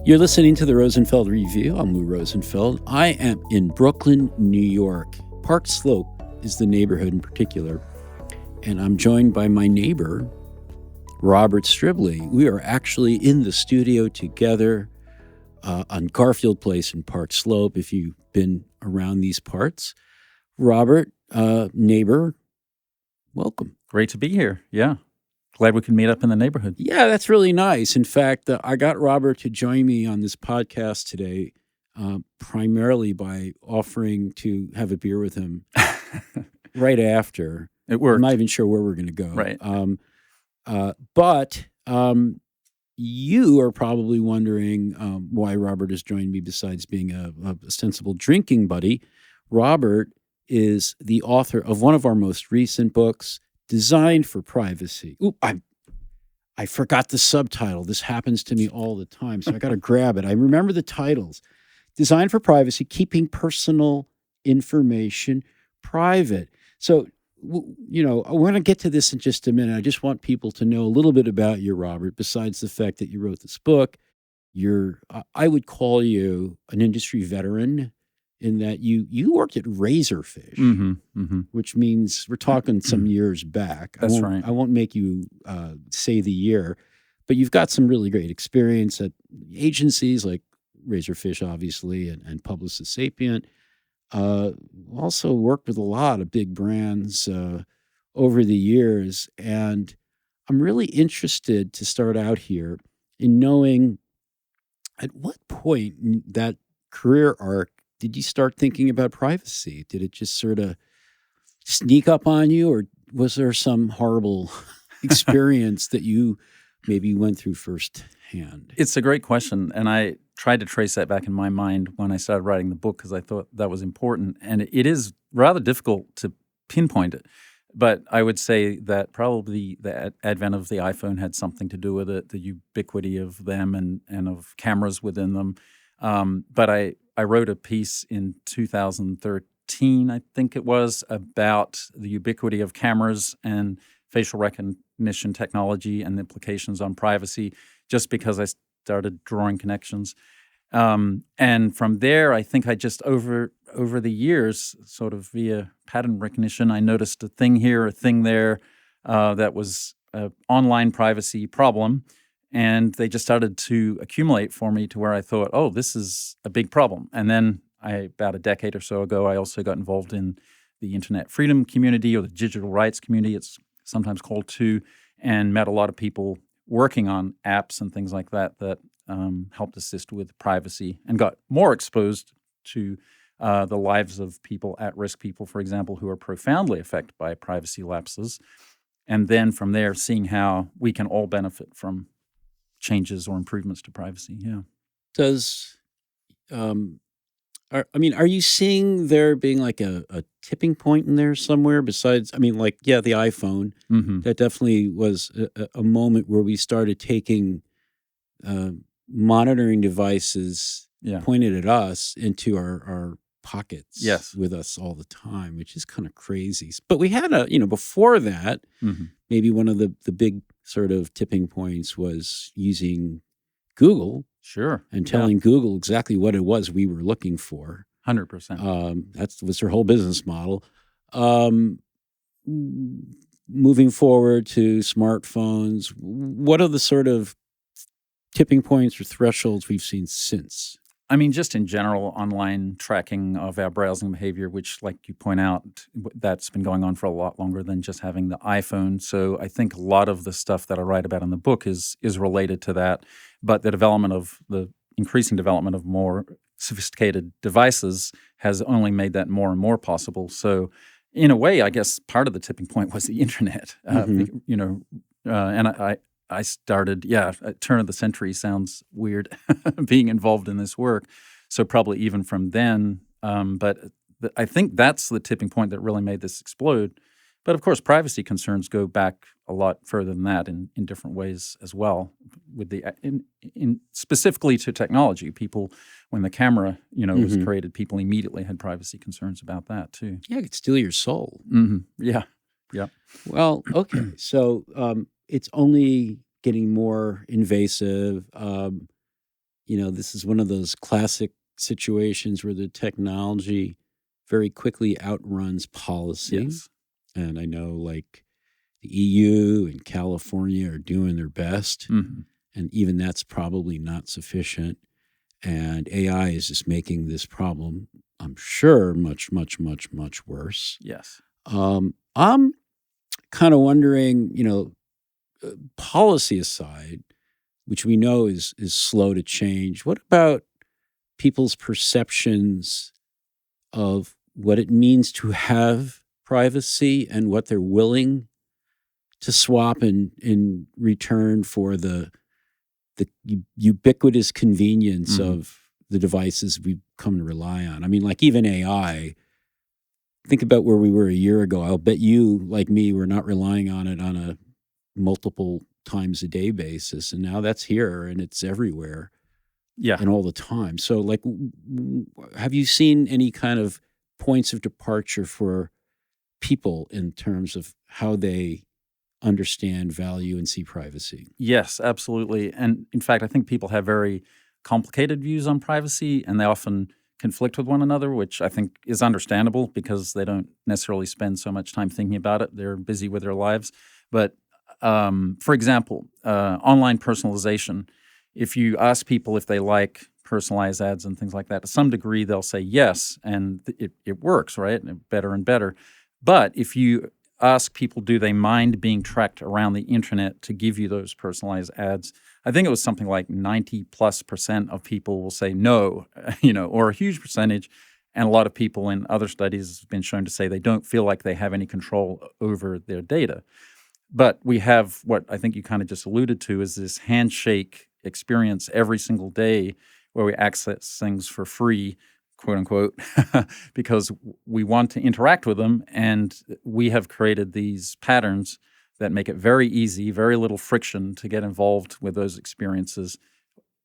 You're listening to the Rosenfeld Review. I'm Lou Rosenfeld. I am in Brooklyn, New York. Park Slope is the neighborhood in particular. And I'm joined by my neighbor, Robert Stribley. We are actually in the studio together on Garfield Place in Park Slope, if you've been around these parts. Robert, neighbor, welcome. Great to be here. Yeah. Glad we could meet up in the neighborhood. Yeah, that's really nice. In fact, I got Robert to join me on this podcast today, primarily by offering to have a beer with him right after. It worked. I'm not even sure where we're going to go. Right. But you are probably wondering why Robert has joined me besides being a ostensible drinking buddy. Robert is the author of one of our most recent books, Designed for Privacy. Ooh, I forgot the subtitle. This happens to me all the time, so I got to grab it. I remember the titles. Designed for Privacy, Keeping Personal Information Private. So, I want to get to this in just a minute. I just want people to know a little bit about you, Robert, besides the fact that you wrote this book. I would call you an industry veteran in that you worked at Razorfish, which means we're talking some years back. That's right. I won't make you say the year, but you've got some really great experience at agencies like Razorfish, obviously, and Publicis Sapient. Also worked with a lot of big brands over the years, and I'm really interested to start out here in knowing at what point in that career arc did you start thinking about privacy? Did it just sort of sneak up on you, or was there some horrible experience that you maybe went through firsthand? It's a great question, and I tried to trace that back in my mind when I started writing the book because I thought that was important. And it is rather difficult to pinpoint it. But I would say that probably the advent of the iPhone had something to do with it, the ubiquity of them and of cameras within them. But I wrote a piece in 2013, I think it was, about the ubiquity of cameras and facial recognition technology and implications on privacy, just because I started drawing connections. And from there, I think I just over the years, sort of via pattern recognition, I noticed a thing here, a thing there that was an online privacy problem. And they just started to accumulate for me to where I thought, oh, this is a big problem. And then about a decade or so ago, I also got involved in the internet freedom community, or the digital rights community, it's sometimes called too, and met a lot of people working on apps and things like that helped assist with privacy, and got more exposed to the lives of people, at-risk people, for example, who are profoundly affected by privacy lapses. And then from there, seeing how we can all benefit from changes or improvements to privacy. Yeah. Are you seeing there being like a tipping point in there somewhere besides, the iPhone, that definitely was a moment where we started taking monitoring devices pointed at us into our pockets with us all the time, which is kind of crazy. But we had before that, maybe one of the big sort of tipping points was using Google. Sure. And telling Google exactly what it was we were looking for. 100%. That was their whole business model. Moving forward to smartphones, what are the sort of tipping points or thresholds we've seen since? I mean, just in general, online tracking of our browsing behavior, which, like you point out, that's been going on for a lot longer than just having the iPhone. So I think a lot of the stuff that I write about in the book is related to that. But the increasing development of more sophisticated devices has only made that more and more possible. So in a way, I guess part of the tipping point was the internet. And I started, at turn of the century sounds weird, being involved in this work. So probably even from then, but I think that's the tipping point that really made this explode. But of course, privacy concerns go back a lot further than that in different ways as well. With in specifically to technology, people, when the camera was created, people immediately had privacy concerns about that too. Yeah, it could steal your soul. Yeah. Well, okay, so it's only getting more invasive. this is one of those classic situations where the technology very quickly outruns policy. Yes. And I know like the EU and California are doing their best. Mhm. And even that's probably not sufficient. And AI is just making this problem, I'm sure, much, much, much, much worse. Yes. I'm kind of wondering, policy aside, which we know is slow to change, what about people's perceptions of what it means to have privacy and what they're willing to swap in return for the ubiquitous convenience Mhm. of the devices we've come to rely on? I mean, like even AI, think about where we were a year ago. I'll bet you, like me, were not relying on it on a multiple times a day basis. And now that's here and it's everywhere Yeah. and all the time. So like, have you seen any kind of points of departure for people in terms of how they understand, value, and see privacy? Yes, absolutely. And in fact, I think people have very complicated views on privacy, and they often conflict with one another, which I think is understandable because they don't necessarily spend so much time thinking about it. They're busy with their lives. But for example, online personalization, if you ask people if they like personalized ads and things like that, to some degree, they'll say yes, and it works, right? Better and better. But if you ask people, do they mind being tracked around the internet to give you those personalized ads? I think it was something like 90+% of people will say no, or a huge percentage. And a lot of people in other studies have been shown to say they don't feel like they have any control over their data. But we have what I think you kind of just alluded to is this handshake experience every single day where we access things for free, quote unquote, because we want to interact with them. And we have created these patterns that make it very easy, very little friction to get involved with those experiences,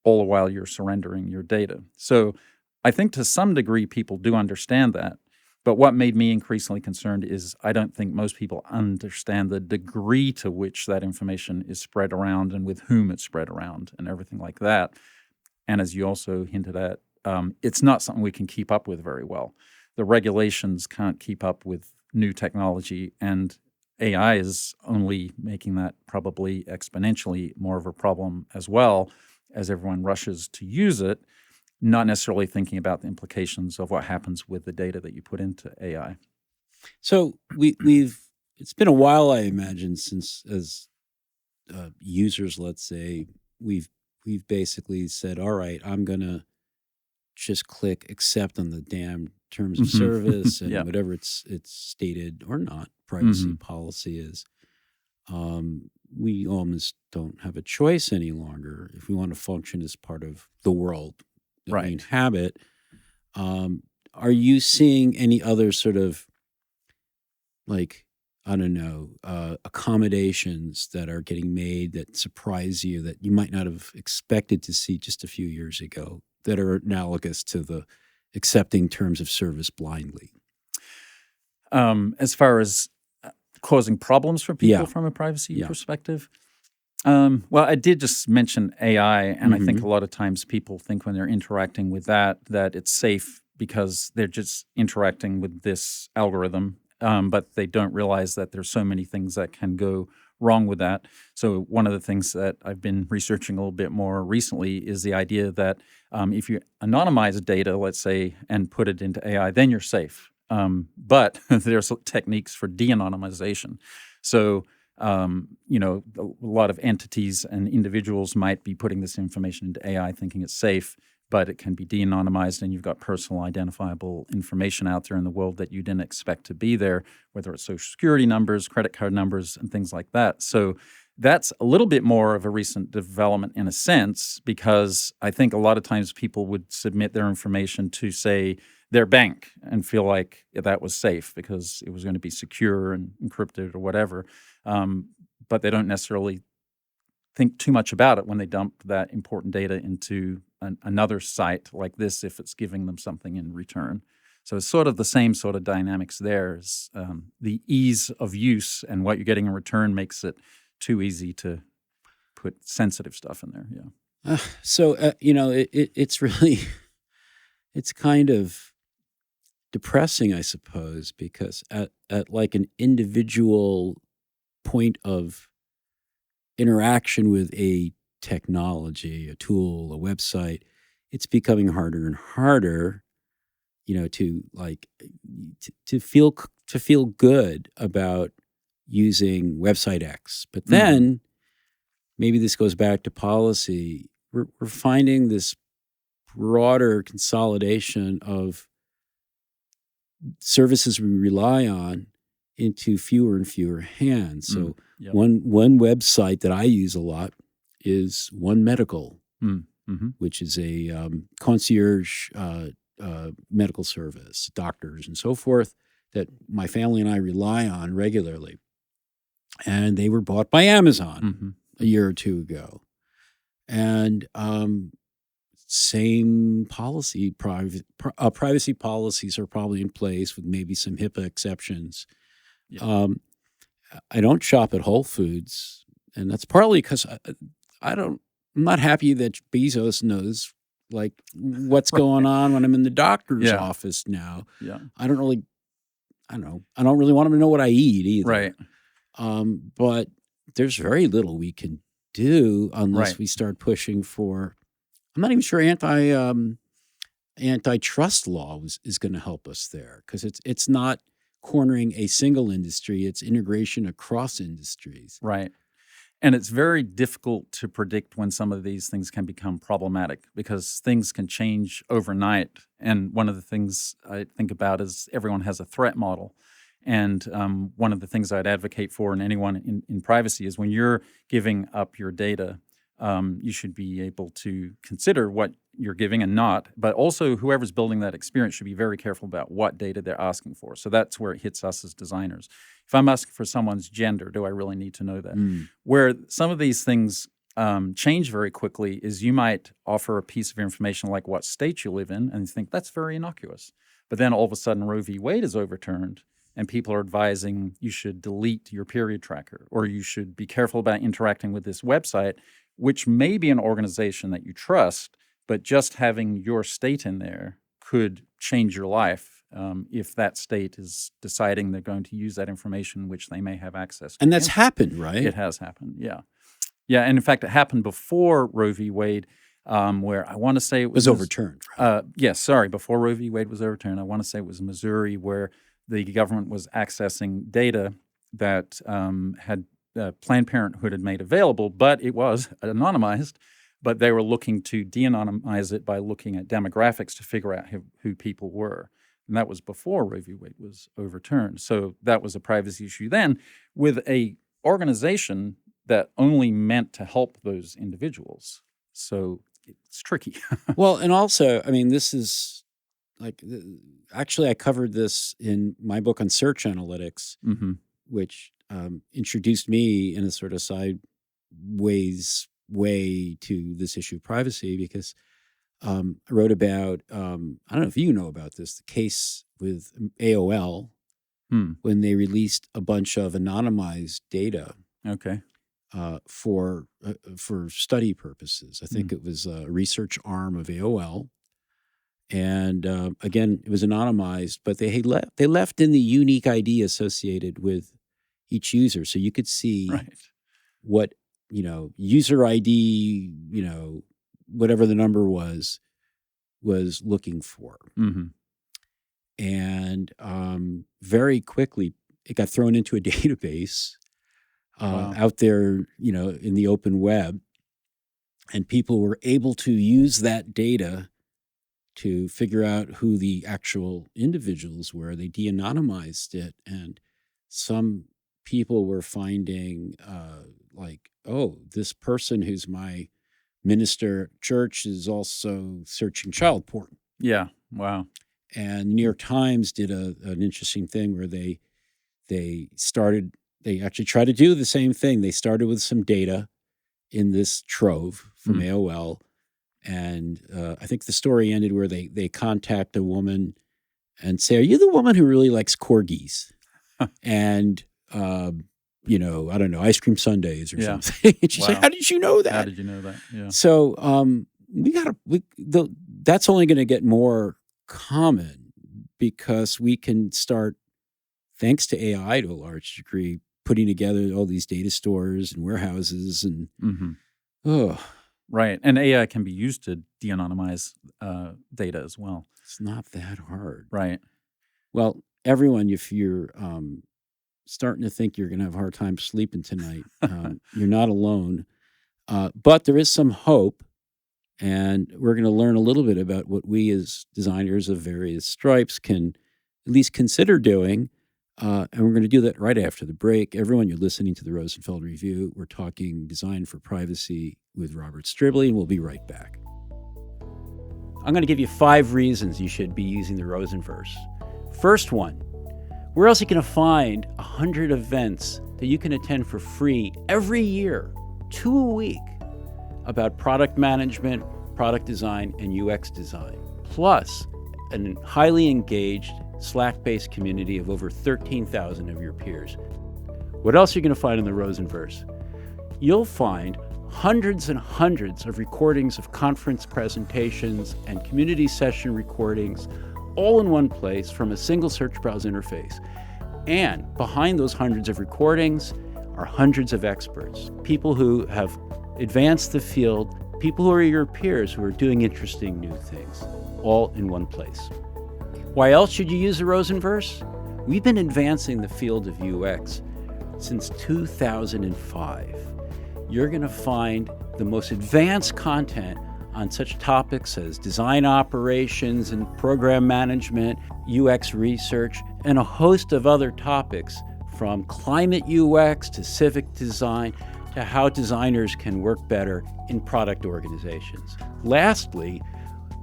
all the while you're surrendering your data. So I think to some degree people do understand that. But what made me increasingly concerned is I don't think most people understand the degree to which that information is spread around and with whom it's spread around and everything like that. And as you also hinted at, it's not something we can keep up with very well. The regulations can't keep up with new technology, and AI is only making that probably exponentially more of a problem as well as everyone rushes to use it, not necessarily thinking about the implications of what happens with the data that you put into AI. So it's been a while, I imagine, since as users, let's say, we've basically said, all right, I'm going to just click accept on the damn terms of service and Yeah. whatever it's stated or not privacy Mhm. policy is. We almost don't have a choice any longer if we want to function as part of the world that we Right. inhabit. Are you seeing any other sort of like, I don't know, accommodations that are getting made that surprise you that you might not have expected to see just a few years ago that are analogous to the accepting terms of service blindly? As far as causing problems for people Yeah. from a privacy Yeah. perspective, well, I did just mention AI, and I think Mhm. a lot of times people think when they're interacting with that it's safe because they're just interacting with this algorithm, but they don't realize that there's so many things that can go wrong with that. So one of the things that I've been researching a little bit more recently is the idea that if you anonymize data, let's say, and put it into AI, then you're safe. But there's techniques for de-anonymization. So a lot of entities and individuals might be putting this information into AI thinking it's safe, but it can be de-anonymized and you've got personal identifiable information out there in the world that you didn't expect to be there, whether it's social security numbers, credit card numbers, and things like that. So that's a little bit more of a recent development in a sense, because I think a lot of times people would submit their information to, say, their bank and feel like that was safe because it was going to be secure and encrypted or whatever. But they don't necessarily think too much about it when they dump that important data into another site like this if it's giving them something in return. So it's sort of the same sort of dynamics there. Is the ease of use and what you're getting in return makes it too easy to put sensitive stuff in there. Yeah. It's really, it's kind of depressing, I suppose, because at like an individual point of interaction with a technology, a tool, a website, it's becoming harder and harder, to feel good about using website X. But then maybe this goes back to policy. We're finding this broader consolidation of services we rely on into fewer and fewer hands. So one website that I use a lot is One Medical, which is a concierge medical service, doctors and so forth, that my family and I rely on regularly. And they were bought by Amazon a year or two ago. And same policy, privacy policies are probably in place with maybe some HIPAA exceptions. Yeah. I don't shop at Whole Foods, and that's partly because I'm not happy that Bezos knows like what's going on when I'm in the doctor's office now. Yeah. I don't really want him to know what I eat either. Right. But there's very little we can do unless we start pushing for. I'm not even sure antitrust law is going to help us there, because it's not cornering a single industry; it's integration across industries. Right. And it's very difficult to predict when some of these things can become problematic, because things can change overnight. And one of the things I think about is everyone has a threat model. And one of the things I'd advocate for in anyone in privacy is when you're giving up your data, you should be able to consider what you're giving and not. But also whoever's building that experience should be very careful about what data they're asking for. So that's where it hits us as designers. If I'm asking for someone's gender, do I really need to know that? Where some of these things change very quickly is you might offer a piece of information like what state you live in, and you think that's very innocuous. But then all of a sudden Roe v. Wade is overturned, and people are advising you should delete your period tracker, or you should be careful about interacting with this website, which may be an organization that you trust, but just having your state in there could change your life if that state is deciding they're going to use that information, which they may have access to. And that's happened, right? It has happened, yeah. Yeah, and in fact, it happened before Roe v. Wade, where I want to say it was overturned. Right? Yes, sorry, before Roe v. Wade was overturned, I want to say it was Missouri, where the government was accessing data that had Planned Parenthood had made available, but it was anonymized. But they were looking to de-anonymize it by looking at demographics to figure out who people were. And that was before Roe v. Wade was overturned. So that was a privacy issue then, with a organization that only meant to help those individuals. So it's tricky. Well, and also, I mean, this is like, actually, I covered this in my book on search analytics, which introduced me in a sort of sideways way to this issue of privacy, because I wrote about, I don't know if you know about this, the case with AOL when they released a bunch of anonymized data. Okay. For study purposes. I think it was a research arm of AOL. And again, it was anonymized, but they left in the unique ID associated with each user. So you could see what, user ID, whatever the number was looking for. And very quickly, it got thrown into a database out there, in the open web. And people were able to use that data to figure out who the actual individuals were. They de-anonymized it. And some people were finding this person who's my minister at church is also searching child porn. Yeah. Wow. And the New York Times did an interesting thing where they actually tried to do the same thing. They started with some data in this trove from AOL. And I think the story ended where they contact a woman and say, "Are you the woman who really likes corgis?" And I don't know, ice cream sundaes or Yeah. something. And she's like, Wow. how did you know that? How did you know that? Yeah. So that's only going to get more common because we can start, thanks to AI to a large degree, putting together all these data stores and warehouses and Right. And AI can be used to de-anonymize data as well. It's not that hard. Right. Well, everyone, if you're starting to think you're going to have a hard time sleeping tonight, you're not alone. But there is some hope. And we're going to learn a little bit about what we as designers of various stripes can at least consider doing. And we're going to do that right after the break. Everyone, you're listening to the Rosenfeld Review. We're talking design for privacy with Robert Stribley, and we'll be right back. I'm going to give you 5 reasons you should be using the Rosenverse. First one, where else are you going to find 100 events that you can attend for free every year, 2 a week, about product management, product design, and UX design, plus a highly engaged Slack-based community of over 13,000 of your peers. What else are you going to find in the Rosenverse? You'll find hundreds and hundreds of recordings of conference presentations and community session recordings, all in one place from a single search browse interface. And behind those hundreds of recordings are hundreds of experts, people who have advanced the field, people who are your peers who are doing interesting new things, all in one place. Why else should you use the Rosenverse? We've been advancing the field of UX since 2005. You're going to find the most advanced content on such topics as design operations and program management, UX research, and a host of other topics from climate UX to civic design to how designers can work better in product organizations. Lastly,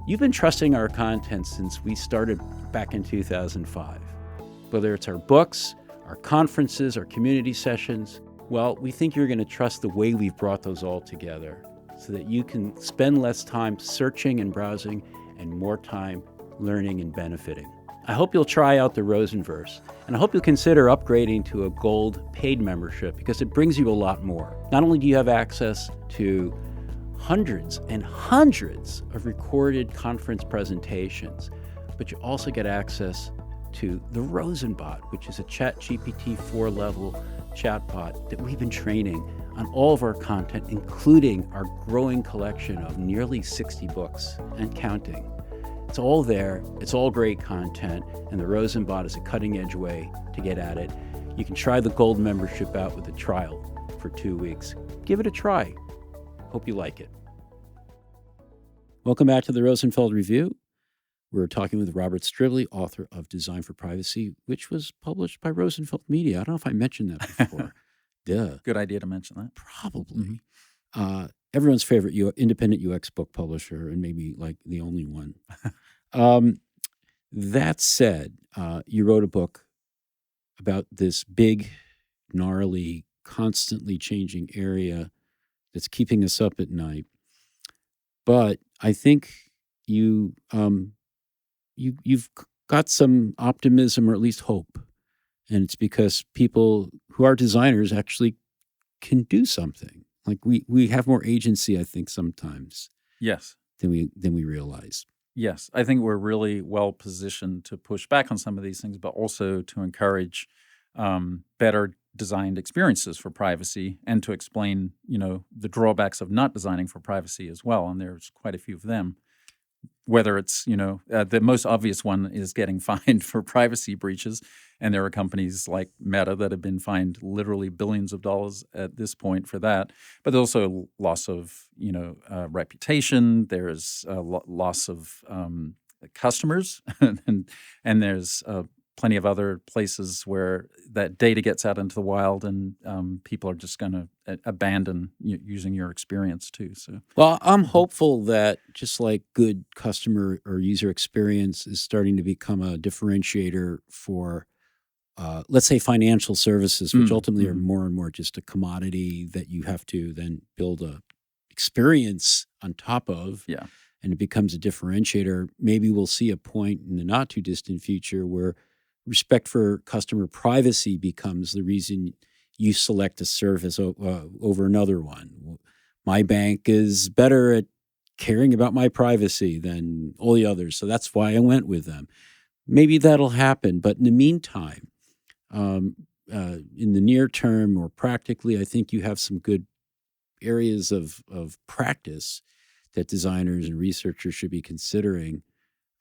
you've been trusting our content since we started back in 2005. Whether it's our books, our conferences, our community sessions, well, we think you're going to trust the way we've brought those all together so that you can spend less time searching and browsing and more time learning and benefiting. I hope you'll try out the Rosenverse, and I hope you'll consider upgrading to a gold paid membership because it brings you a lot more. Not only do you have access to hundreds and hundreds of recorded conference presentations, but you also get access to the Rosenbot, which is a ChatGPT 4 level chatbot that we've been training on all of our content, including our growing collection of nearly 60 books and counting. It's all there, it's all great content, and the Rosenbot is a cutting-edge way to get at it. You can try the gold membership out with a trial for 2 weeks. Give it a try. Hope you like it. Welcome back to the Rosenfeld Review. We're talking with Robert Stribley, author of Design for Privacy, which was published by Rosenfeld Media. I don't know if I mentioned that before. Duh. Good idea to mention that. Probably. Everyone's favorite independent UX book publisher, and maybe like the only one. That said, you wrote a book about this big, gnarly, constantly changing area that's keeping us up at night. But I think you've got some optimism or at least hope. And it's because people who are designers actually can do something. Like we have more agency, I think, sometimes. Yes. Than we realize. Yes. I think we're really well positioned to push back on some of these things, but also to encourage better designed experiences for privacy and to explain, the drawbacks of not designing for privacy as well. And there's quite a few of them. Whether it's, the most obvious one is getting fined for privacy breaches. And there are companies like Meta that have been fined literally billions of dollars at this point for that. But there's also loss of, reputation. There's loss of customers. and there's plenty of other places where that data gets out into the wild and people are just going to abandon using your experience too. So, well, I'm hopeful that just like good customer or user experience is starting to become a differentiator for, let's say, financial services, which ultimately are more and more just a commodity that you have to then build a experience on top of. Yeah. And it becomes a differentiator. Maybe we'll see a point in the not too distant future where respect for customer privacy becomes the reason you select a service over another one. My bank is better at caring about my privacy than all the others, so that's why I went with them. Maybe that'll happen, but in the meantime, in the near term or practically, I think you have some good areas of practice that designers and researchers should be considering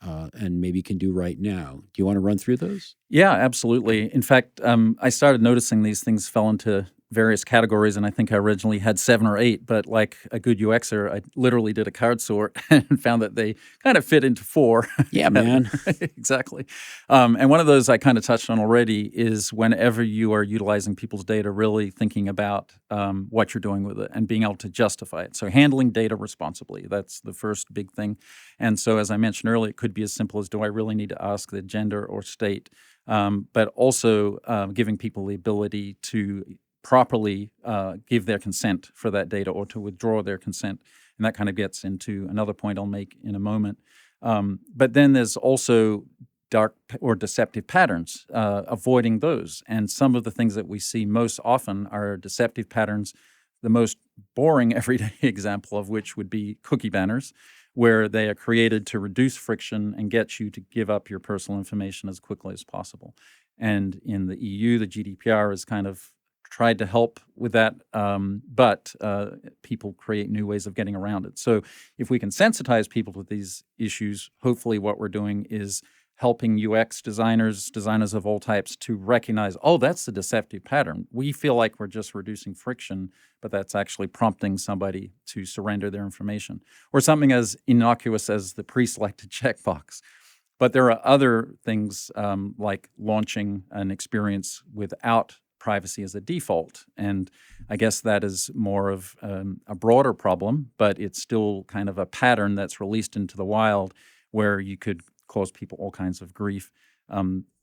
and maybe can do right now. Do you want to run through those? Yeah, absolutely. In fact, I started noticing these things fell into various categories, and I think I originally had 7 or 8, but like a good UXer, I literally did a card sort and found that they kind of fit into 4. Yeah, man. Exactly. And one of those I kind of touched on already is whenever you are utilizing people's data, really thinking about what you're doing with it and being able to justify it. So handling data responsibly, that's the first big thing. And so as I mentioned earlier, it could be as simple as, do I really need to ask the gender or state? But also giving people the ability to properly give their consent for that data or to withdraw their consent. And that kind of gets into another point I'll make in a moment. But then there's also dark or deceptive patterns, avoiding those. And some of the things that we see most often are deceptive patterns, the most boring everyday example of which would be cookie banners, where they are created to reduce friction and get you to give up your personal information as quickly as possible. And in the EU, the GDPR has kind of tried to help with that, but people create new ways of getting around it. So if we can sensitize people to these issues, hopefully what we're doing is helping UX designers of all types to recognize, oh, that's the deceptive pattern. We feel like we're just reducing friction, but that's actually prompting somebody to surrender their information. Or something as innocuous as the pre-selected checkbox. But there are other things like launching an experience without privacy as a default. And I guess that is more of a broader problem, but it's still kind of a pattern that's released into the wild where you could cause people all kinds of grief.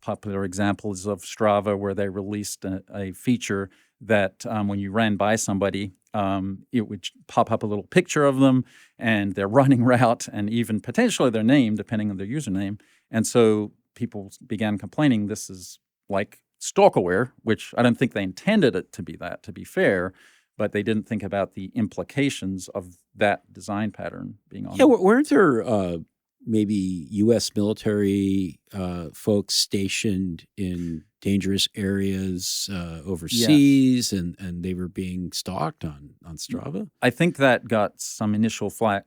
Popular examples of Strava, where they released a feature that when you ran by somebody, it would pop up a little picture of them and their running route and even potentially their name, depending on their username. And so people began complaining this is like stalkerware, which I don't think they intended it to be that, to be fair, but they didn't think about the implications of that design pattern being on. Yeah, weren't there maybe U.S. military folks stationed in dangerous areas overseas, and they were being stalked on Strava? I think that got some initial flack,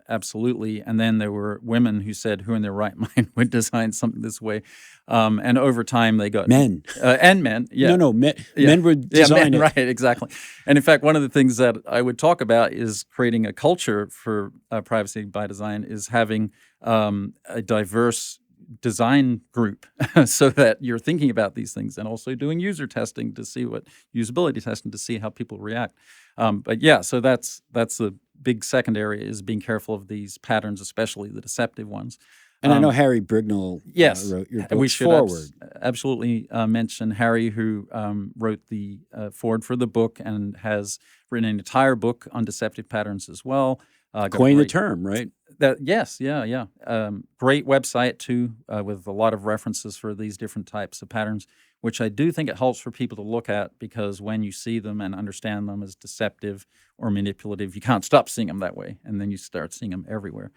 absolutely. And then there were women who said, who in their right mind would design something this way? And over time they got... Men. And men, yeah. No, men would design it. Right, exactly. And in fact, one of the things that I would talk about is creating a culture for privacy by design is having a diverse design group so that you're thinking about these things and also doing user testing to see usability testing to see how people react. But yeah, so that's the big second area is being careful of these patterns, especially the deceptive ones. And I know Harry Brignall wrote your book we should forward. Absolutely mention Harry, who wrote the forward for the book and has written an entire book on deceptive patterns as well. Coined the term, right? Yes. Great website too, with a lot of references for these different types of patterns, which I do think it helps for people to look at, because when you see them and understand them as deceptive or manipulative, you can't stop seeing them that way, and then you start seeing them everywhere.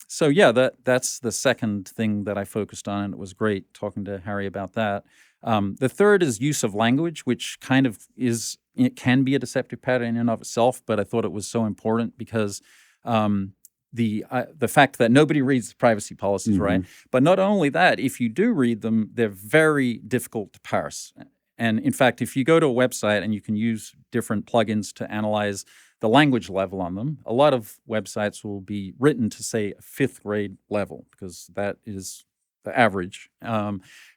So yeah, that's the second thing that I focused on, and it was great talking to Harry about that. The third is use of language, which kind of it can be a deceptive pattern in and of itself, but I thought it was so important because the fact that nobody reads the privacy policies, Mm-hmm. right? But not only that, if you do read them, they're very difficult to parse. And in fact, if you go to a website and you can use different plugins to analyze the language level on them, a lot of websites will be written to say a 5th grade level, because that is the average.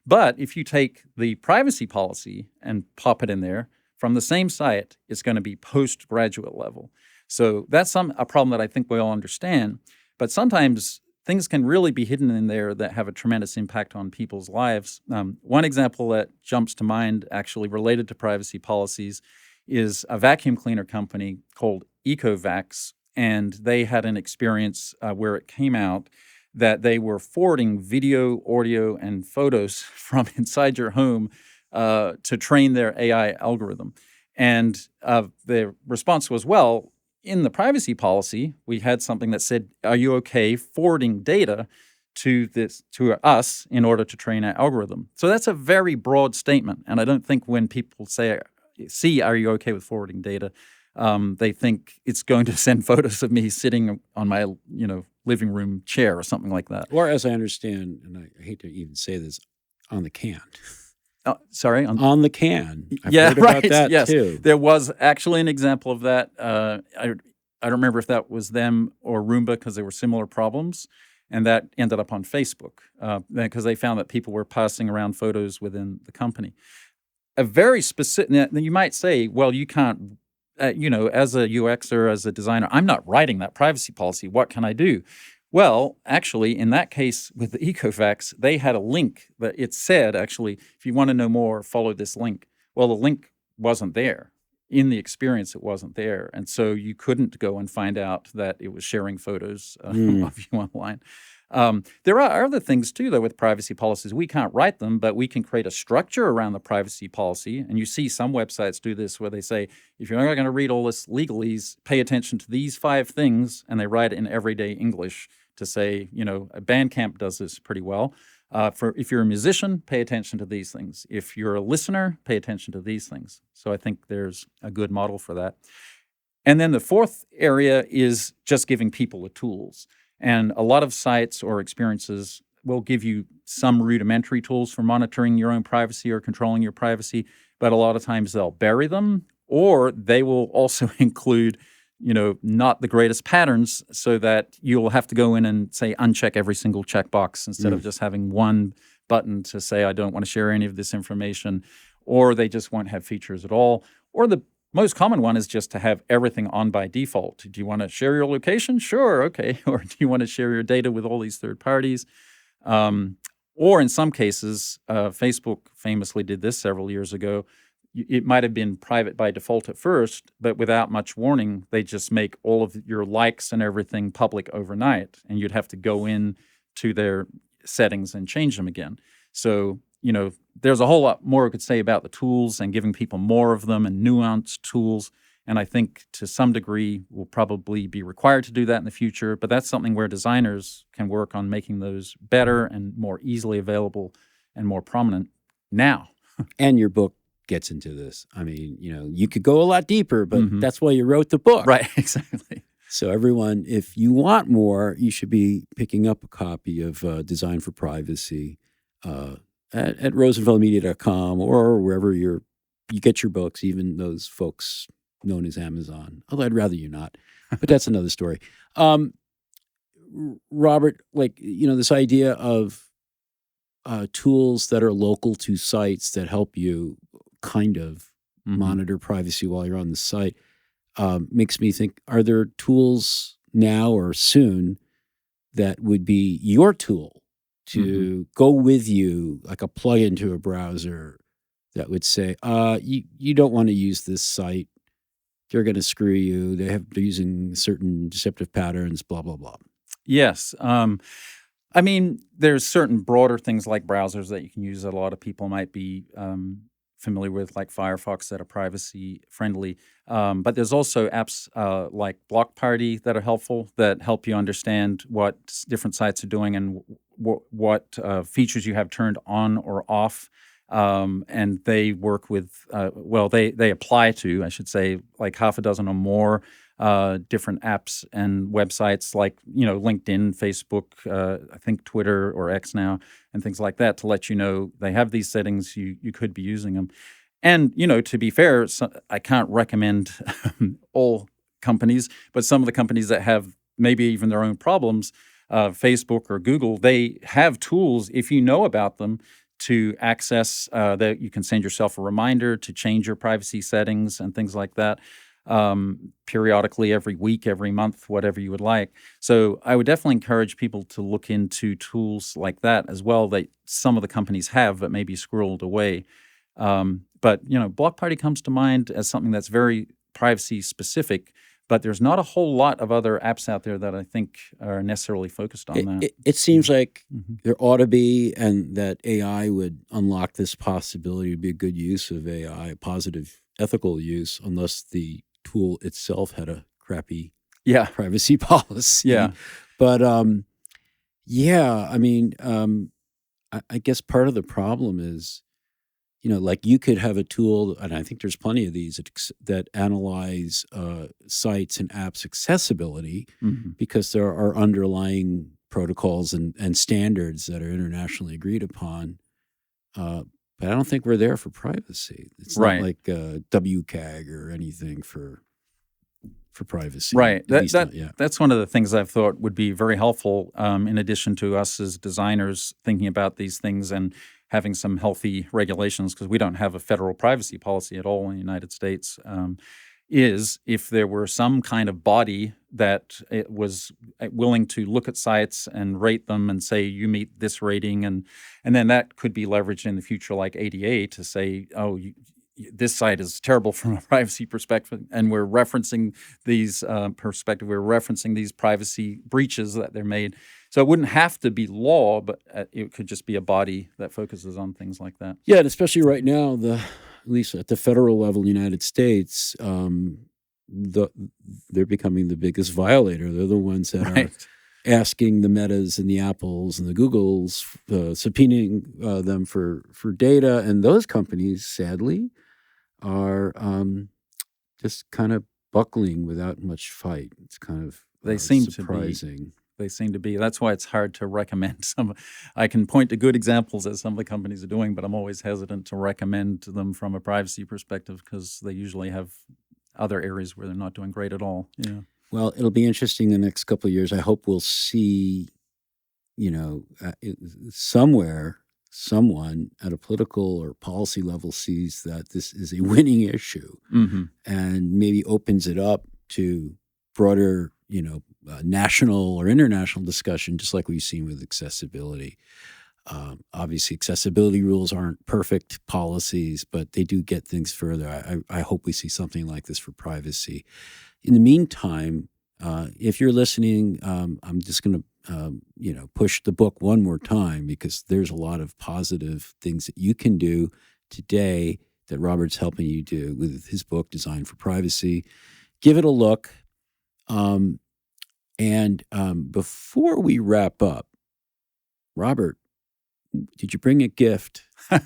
But if you take the privacy policy and pop it in there from the same site, it's going to be postgraduate level. So that's a problem that I think we all understand. But sometimes things can really be hidden in there that have a tremendous impact on people's lives. One example that jumps to mind, actually related to privacy policies, is a vacuum cleaner company called Ecovacs, and they had an experience where it came out that they were forwarding video, audio, and photos from inside your home to train their AI algorithm. And the response was, well, in the privacy policy, we had something that said, are you okay forwarding data to us in order to train our algorithm? So that's a very broad statement. And I don't think when people see, are you okay with forwarding data, they think it's going to send photos of me sitting on my, living room chair or something like that. Or as I understand, and I hate to even say this, on the can. Sorry? On the can. I've Yeah, heard about right. that Yes. too. There was actually an example of that. I don't remember if that was them or Roomba, because there were similar problems. And that ended up on Facebook because they found that people were passing around photos within the company. A very specific, now you might say, well, you can't, as a UXer, as a designer, I'm not writing that privacy policy. What can I do? Well, actually, in that case with the Equifax, they had a link that it said, actually, if you want to know more, follow this link. Well, the link wasn't there. In the experience, it wasn't there. And so you couldn't go and find out that it was sharing photos of you online. There are other things, too, though, with privacy policies. We can't write them, but we can create a structure around the privacy policy. And you see some websites do this where they say, if you're not going to read all this legalese, pay attention to these 5 things. And they write it in everyday English to say, Bandcamp does this pretty well. If you're a musician, pay attention to these things. If you're a listener, pay attention to these things. So I think there's a good model for that. And then the fourth area is just giving people the tools. And a lot of sites or experiences will give you some rudimentary tools for monitoring your own privacy or controlling your privacy, but a lot of times they'll bury them, or they will also include not the greatest patterns, so that you'll have to go in and say uncheck every single checkbox instead of just having one button to say I don't want to share any of this information, or they just won't have features at all. Or the most common one is just to have everything on by default. Do you want to share your location? Sure, okay. Or do you want to share your data with all these third parties? Or in some cases, Facebook famously did this several years ago. It might have been private by default at first, but without much warning, they just make all of your likes and everything public overnight, and you'd have to go in to their settings and change them again. So, there's a whole lot more we could say about the tools and giving people more of them and nuanced tools. And I think to some degree we'll probably be required to do that in the future, but that's something where designers can work on making those better and more easily available and more prominent now. And your book gets into this. I mean, you could go a lot deeper, but that's why you wrote the book. Right, exactly. So everyone, if you want more, you should be picking up a copy of Design for Privacy at rosenfeldmedia.com or wherever you get your books, even those folks known as Amazon. Although I'd rather you not, but that's another story. Robert, this idea of tools that are local to sites that help you kind of monitor privacy while you're on the site makes me think, are there tools now or soon that would be your tool to go with you, like a plug-in to a browser that would say, you don't want to use this site. They're going to screw you. They're using certain deceptive patterns, blah, blah, blah. Yes. There's certain broader things like browsers that you can use that a lot of people might be familiar with, like Firefox, that are privacy friendly. But there's also apps like Block Party that are helpful, that help you understand what different sites are doing and what features you have turned on or off. And they work with, they apply to, I should say, like half a dozen or more different apps and websites like, LinkedIn, Facebook, I think Twitter or X now, and things like that, to let you know they have these settings, you could be using them. And, to be fair, I can't recommend all companies, but some of the companies that have maybe even their own problems, Facebook or Google, they have tools, if you know about them, to access that you can send yourself a reminder to change your privacy settings and things like that. Periodically, every week, every month, whatever you would like. So I would definitely encourage people to look into tools like that as well, that some of the companies have but maybe squirreled away. But Block Party comes to mind as something that's very privacy specific. But there's not a whole lot of other apps out there that I think are necessarily focused on that. It seems like there ought to be, and that AI would unlock this possibility to be a good use of AI, a positive ethical use, unless the tool itself had a crappy privacy policy. Yeah. But I mean, I guess part of the problem is, like you could have a tool, and I think there's plenty of these that analyze sites and apps accessibility because there are underlying protocols and standards that are internationally agreed upon. But I don't think we're there for privacy. It's not like WCAG or anything for privacy. Right. That's one of the things I've thought would be very helpful, in addition to us as designers thinking about these things and having some healthy regulations, because we don't have a federal privacy policy at all in the United States, is if there were some kind of body that it was willing to look at sites and rate them and say, you meet this rating, and then that could be leveraged in the future like ADA to say, this site is terrible from a privacy perspective, and we're referencing these we're referencing these privacy breaches that they're made. So it wouldn't have to be law, but it could just be a body that focuses on things like that. Yeah, and especially right now, at least at the federal level in the United States, they're becoming the biggest violator. They're the ones that are asking the Metas and the Apples and the Googles, subpoenaing them for data, and those companies, sadly, are just kind of buckling without much fight. It's kind of surprising. They seem to be. That's why it's hard to recommend some. I can point to good examples as some of the companies are doing, but I'm always hesitant to recommend them from a privacy perspective because they usually have other areas where they're not doing great at all. Yeah. Well, it'll be interesting the next couple of years. I hope we'll see, somewhere, someone at a political or policy level sees that this is a winning issue and maybe opens it up to broader, national or international discussion, just like we've seen with accessibility. Obviously, accessibility rules aren't perfect policies, but they do get things further. I hope we see something like this for privacy. In the meantime, if you're listening, I'm just going to, push the book one more time because there's a lot of positive things that you can do today that Robert's helping you do with his book, Designed for Privacy. Give it a look. And before we wrap up, Robert, did you bring a gift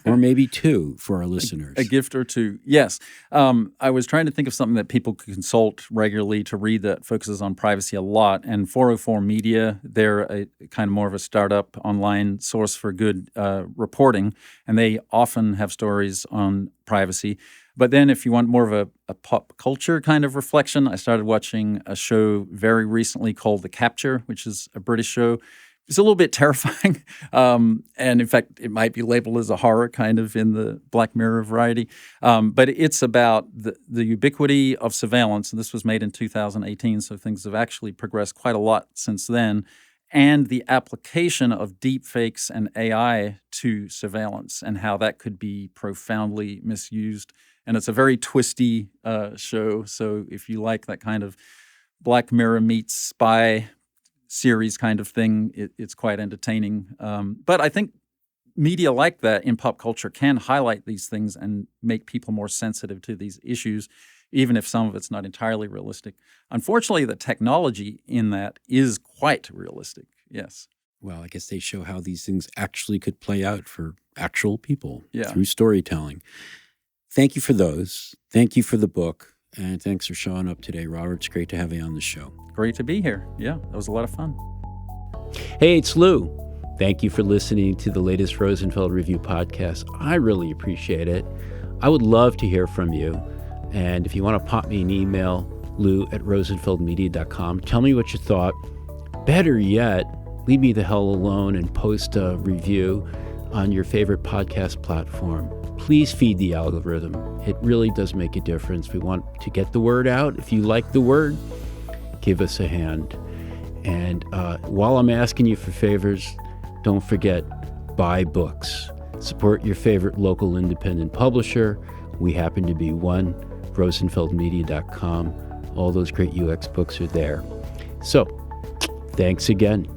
or maybe two for our listeners? A gift or two, yes. I was trying to think of something that people could consult regularly to read that focuses on privacy a lot. And 404 Media, they're a kind of more of a startup online source for good reporting, and they often have stories on privacy. But then if you want more of a pop culture kind of reflection, I started watching a show very recently called The Capture, which is a British show. It's a little bit terrifying, and in fact, it might be labeled as a horror kind of in the Black Mirror variety. But it's about the ubiquity of surveillance, and this was made in 2018, so things have actually progressed quite a lot since then, and the application of deep fakes and AI to surveillance and how that could be profoundly misused. And it's a very twisty show, so if you like that kind of Black Mirror meets spy series kind of thing, it's quite entertaining. But I think media like that in pop culture can highlight these things and make people more sensitive to these issues, even if some of it's not entirely realistic. Unfortunately, the technology in that is quite realistic, yes. Well, I guess they show how these things actually could play out for actual people through storytelling. Thank you for those. Thank you for the book. And thanks for showing up today, Robert. It's great to have you on the show. Great to be here. Yeah, that was a lot of fun. Hey, it's Lou. Thank you for listening to the latest Rosenfeld Review podcast. I really appreciate it. I would love to hear from you. And if you want to pop me an email, lou@rosenfeldmedia.com, tell me what you thought. Better yet, leave me the hell alone and post a review on your favorite podcast platform. Please feed the algorithm. It really does make a difference. We want to get the word out. If you like the word, give us a hand. And while I'm asking you for favors, don't forget, buy books. Support your favorite local independent publisher. We happen to be one, rosenfeldmedia.com. All those great UX books are there. So, thanks again.